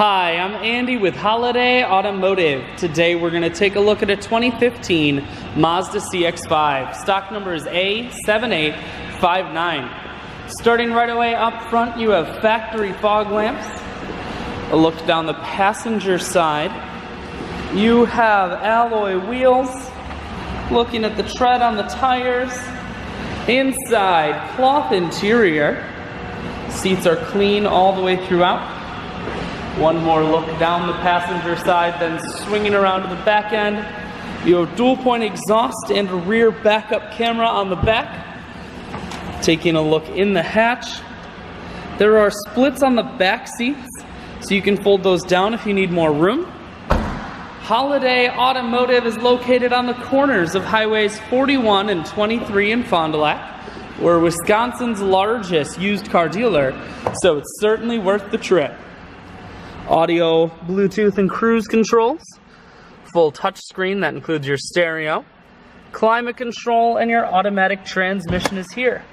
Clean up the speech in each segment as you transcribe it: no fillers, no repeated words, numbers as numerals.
Hi, I'm Andy with Holiday Automotive. Today we're going to take a look at a 2015 Mazda CX-5. Stock number is A7859. Starting right away up front, you have factory fog lamps. A look down the passenger side. You have alloy wheels. Looking at the tread on the tires. Inside, cloth interior. Seats are clean all the way throughout. One more look down the passenger side, then swinging around to the back end. You have dual point exhaust and a rear backup camera on the back. Taking a look in the hatch. There are splits on the back seats, so you can fold those down if you need more room. Holiday Automotive is located on the corners of highways 41 and 23 in Fond du Lac. We're Wisconsin's largest used car dealer, so it's certainly worth the trip. Audio, Bluetooth, and cruise controls. Full touchscreen, that includes your stereo. Climate control and your automatic transmission is here.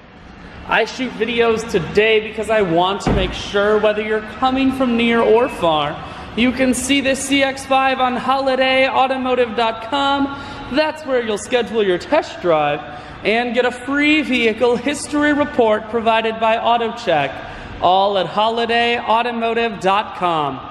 I shoot videos today because I want to make sure whether you're coming from near or far, you can see this CX-5 on holidayautomotive.com. That's where you'll schedule your test drive and get a free vehicle history report provided by AutoCheck, all at holidayautomotive.com.